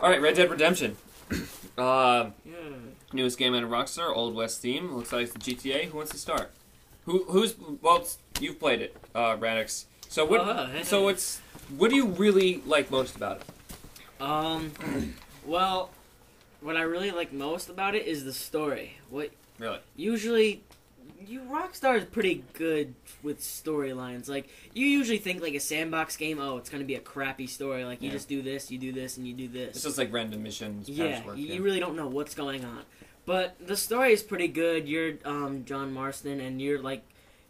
Alright, Red Dead Redemption. Newest game out of Rockstar, Old West theme. Looks like it's the GTA. Who wants to start? Well, you've played it, Radix. So what do you really like most about it? Well, what I really like most about it is the story. Really? Usually, Rockstar is pretty good with storylines. Like, you usually think like a sandbox game, oh, it's gonna be a crappy story. Like, you just do this, you do this, and you do this. It's just like random missions, patchwork. You really don't know what's going on. But the story is pretty good. You're John Marston, and you're like,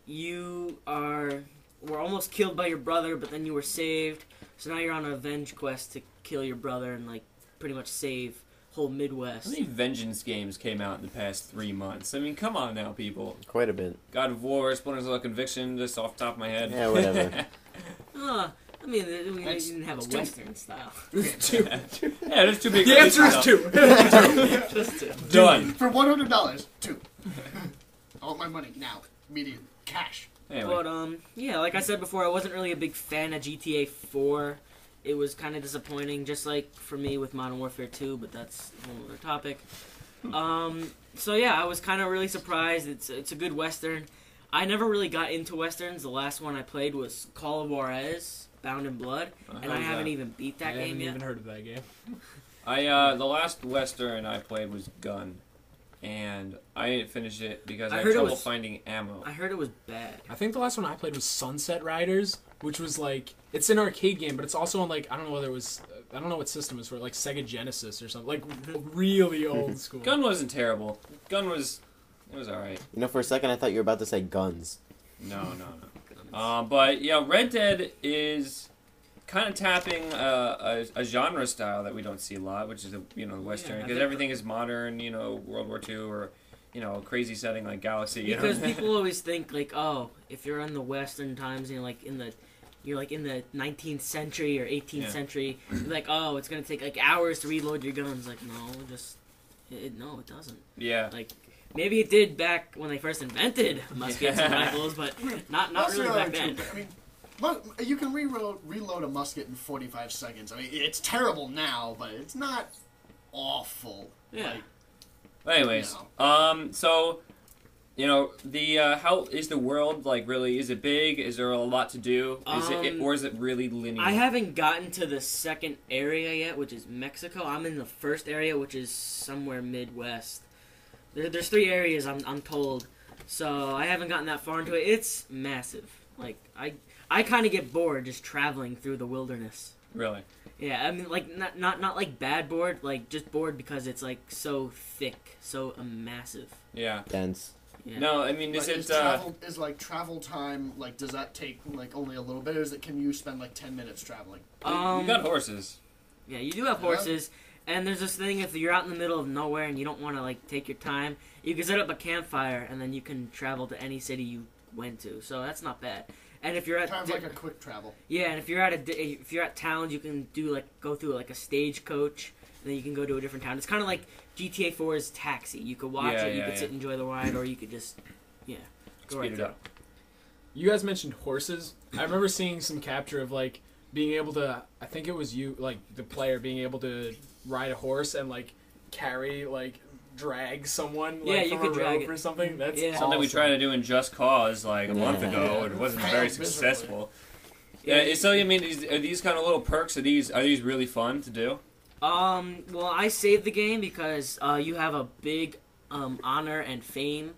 were almost killed by your brother, but then you were saved. So now you're on a revenge quest to kill your brother and like pretty much save whole Midwest. How many vengeance games came out in the past 3 months? I mean, come on now, people. Quite a bit. God of War, Splinter Cell Conviction, just off the top of my head. Yeah, whatever. I mean, we didn't have a Western style. Two. Yeah, there's too big. The answer is 2. Just 2. Done. For $100, 2. I want my money now, immediately, cash. Anyway. But yeah, like I said before, I wasn't really a big fan of GTA 4. It was kind of disappointing, just like for me with Modern Warfare 2, but that's a whole other topic. So yeah, I was kind of really surprised. It's a good Western. I never really got into Westerns. The last one I played was Call of Juarez, Bound in Blood, and I haven't even beat that game yet. I haven't even heard of that game. The last Western I played was Gun, and I didn't finish it because I had trouble finding ammo. I heard it was bad. I think the last one I played was Sunset Riders, which was like, it's an arcade game, but it's also on like, I don't know whether it was, I don't know what system it was for, like Sega Genesis or something, like really old school. Gun wasn't terrible. It was alright. You know, for a second I thought you were about to say guns. No. But yeah, Red Dead is kind of tapping a genre style that we don't see a lot, which is the Western, because everything is modern, World War II or a crazy setting like Galaxy. Because people always think like, oh, if you're in the Western times, you're like in the 19th century or 18th century, you're like, oh, it's gonna take like hours to reload your guns. Like, no, it doesn't. Yeah. Like, maybe it did back when they first invented muskets and rifles, but not really back then. I mean, you can reload a musket in 45 seconds. I mean, it's terrible now, but it's not awful. Yeah. Anyways, so how is the world like? Really, is it big? Is there a lot to do? Or is it really linear? I haven't gotten to the second area yet, which is Mexico. I'm in the first area, which is somewhere Midwest. There's 3 areas I'm told, so I haven't gotten that far into it. It's massive. Like I kind of get bored just traveling through the wilderness. Really? Yeah, I mean, like not like bad bored, like just bored because it's like so thick, so massive. Yeah. Dense. Yeah. No, I mean, is travel time, like, does that take like only a little bit, or can you spend like 10 minutes traveling? You got horses. Yeah, you do have horses. And there's this thing, if you're out in the middle of nowhere and you don't want to, like, take your time, you can set up a campfire, and then you can travel to any city you went to. So that's not bad. And if you're at... Kind of like a quick travel. Yeah, and if you're at towns, you can go through, like, a stagecoach, and then you can go to a different town. It's kind of like GTA 4's Taxi. You could watch it, you could sit and enjoy the ride, or you could just, go right through. You guys mentioned horses. I remember seeing some capture of, like, being able to... I think it was you, like, the player, being able to ride a horse and like drag someone like you from could a drag rope it or something. That's something we tried to do in Just Cause like a month ago. It wasn't very successful. Yeah. So I mean, are these kind of little perks? Are these really fun to do? Well, I saved the game because you have a big honor and fame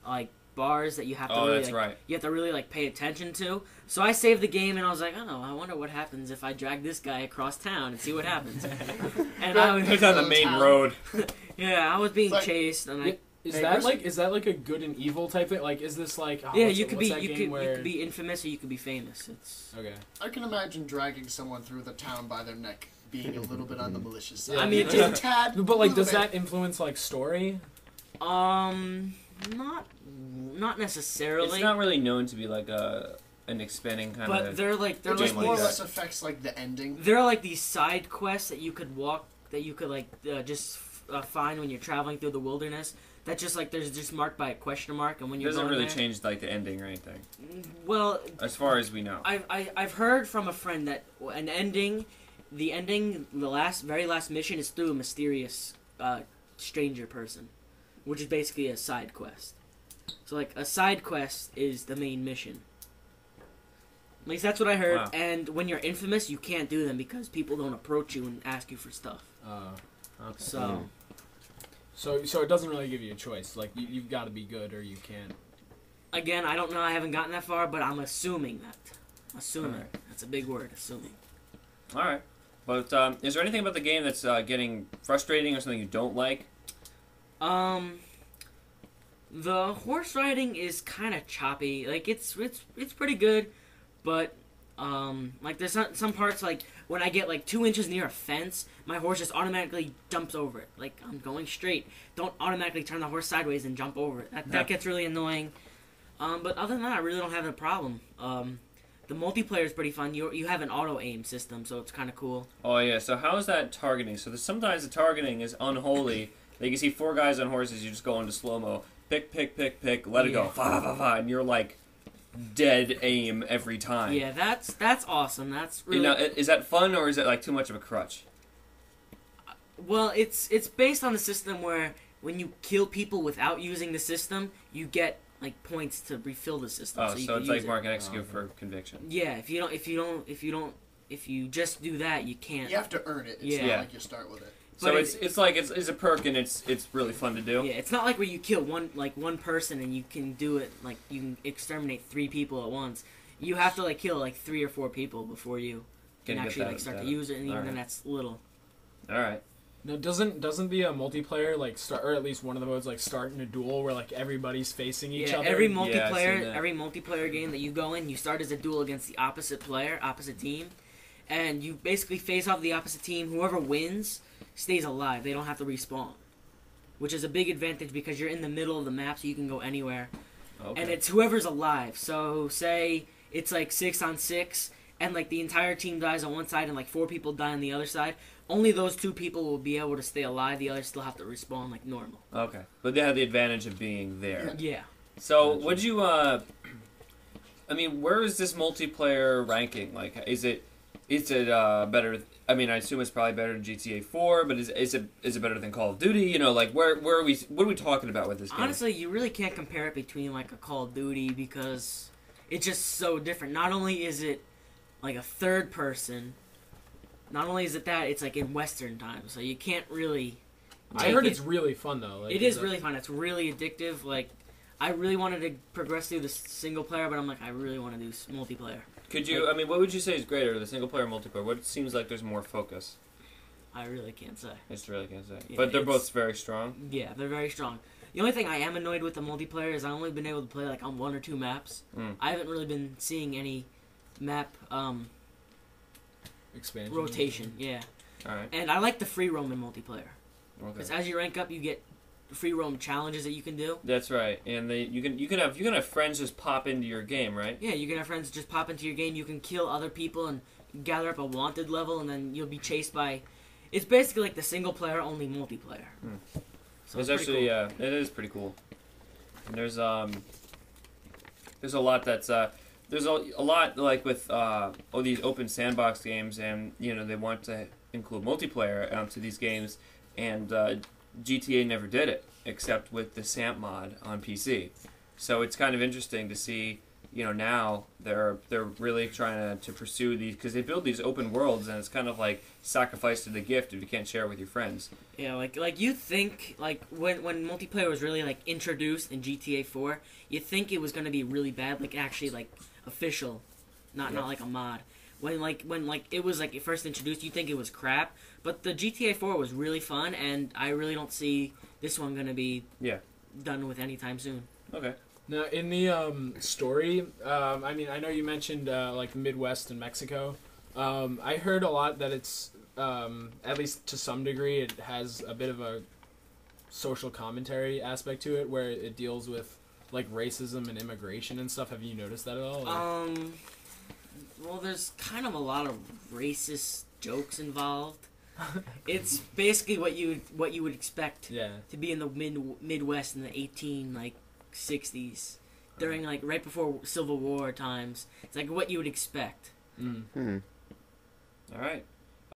like bars that you have to you have to really like pay attention to. So I saved the game and I was like, oh, I wonder what happens if I drag this guy across town and see what happens. And I was on the main road. Yeah, I was being chased and is that like a good and evil type thing? Like, is this like you could be infamous or you could be famous. It's okay. I can imagine dragging someone through the town by their neck being a little bit on the malicious side. I mean, just a tad. But like, does that influence like story? Not necessarily. It's not really known to be like an expanding kind of. But they're just more or less affects like the ending. There are like these side quests that you could just find when you're traveling through the wilderness. That just like there's just marked by a question mark, and when you're doesn't really change like the ending or anything. Well, as far as we know, I've heard from a friend that an ending the ending, very last mission is through a mysterious stranger person, which is basically a side quest. So like a side quest is the main mission. At least that's what I heard. Wow. And when you're infamous, you can't do them because people don't approach you and ask you for stuff. Okay. So it doesn't really give you a choice. Like you've got to be good or you can't. again, I don't know. I haven't gotten that far, but I'm assuming that. Assuming. Alright. That's a big word. Assuming. All right. But is there anything about the game that's getting frustrating or something you don't like? The horse riding is kind of choppy. Like it's pretty good, but like there's some parts like when I get like 2 inches near a fence, my horse just automatically jumps over it. Like I'm going straight, don't automatically turn the horse sideways and jump over it. That gets really annoying. But other than that, I really don't have a problem. The multiplayer is pretty fun. You have an auto aim system, so it's kind of cool. Oh yeah. So how is that targeting? So sometimes the targeting is unholy. Like you see 4 guys on horses, you just go into slow mo. Pick, let it go, and you're like dead aim every time. Yeah, that's awesome. That's really. Is that fun or is it like too much of a crutch? Well, it's based on the system where when you kill people without using the system, you get like points to refill the system. Oh, so it's like mark and execute for conviction. Yeah, if you just do that, you can't. You have to earn it. It's not like you start with it. So it's like it's a perk and it's really fun to do. Yeah, it's not like where you kill one person and you can do it like you can exterminate 3 people at once. You have to like kill like 3 or 4 people before you can actually like start to use it, and even then that's little. All right. No, doesn't the multiplayer like start, or at least one of the modes like start in a duel where like everybody's facing each other? Every multiplayer game that you go in, you start as a duel against the opposite team, and you basically face off the opposite team. Whoever wins stays alive. They don't have to respawn, which is a big advantage because you're in the middle of the map, so you can go anywhere. Okay. And it's whoever's alive. So say it's like 6 on 6, and like the entire team dies on one side and like 4 people die on the other side. Only those 2 people will be able to stay alive. The others still have to respawn like normal. Okay, but they have the advantage of being there. Yeah. So would you? I mean, where is this multiplayer ranking? Like, is it better? I mean, I assume it's probably better than GTA 4, but is it better than Call of Duty? You know, like where are we? What are we talking about with this game? Honestly, you really can't compare it between like a Call of Duty because it's just so different. Not only is it like a third person, not only is it that, it's like in Western time, so you can't really. I heard it's really fun though. Like, it is really fun. It's really addictive. Like, I really wanted to progress through the single player, but I'm like, I really want to do multiplayer. Could you? I mean, what would you say is greater, the single player or multiplayer? What seems like there's more focus? I really can't say. I just really can't say. Yeah, but they're both very strong. Yeah, they're very strong. The only thing I am annoyed with the multiplayer is I've only been able to play like on 1 or 2 maps. I haven't really been seeing any map expansion rotation. Yeah. All right. And I like the free roam in multiplayer. Okay. Because as you rank up, you get free roam challenges that you can do. That's right, and you can have friends just pop into your game, right? Yeah, you can have friends just pop into your game. You can kill other people and gather up a wanted level, and then you'll be chased by. It's basically like the single player only multiplayer. So it's actually cool. It is pretty cool. And there's a lot that's there's a lot like with all these open sandbox games, and you know they want to include multiplayer to these games, and GTA never did it, except with the SAMP mod on PC. So it's kind of interesting to see, you know, now they're really trying to pursue these, because they build these open worlds, and it's kind of like sacrifice to the gift if you can't share it with your friends. Yeah, like you think, like, when multiplayer was really, like, introduced in GTA 4, you think it was going to be really bad, like, actually, like, official, not like a mod. When it was like first introduced, you think it was crap, but the GTA 4 was really fun, and I really don't see this one gonna be done with anytime soon. Okay. Now in the story, I mean, I know you mentioned like the Midwest and Mexico. I heard a lot that it's at least to some degree it has a bit of a social commentary aspect to it, where it deals with like racism and immigration and stuff. Have you noticed that at all? Or? Well, there's kind of a lot of racist jokes involved. It's basically what you would expect to be in the Midwest in the 60s, during like right before Civil War times. It's like what you would expect. All right.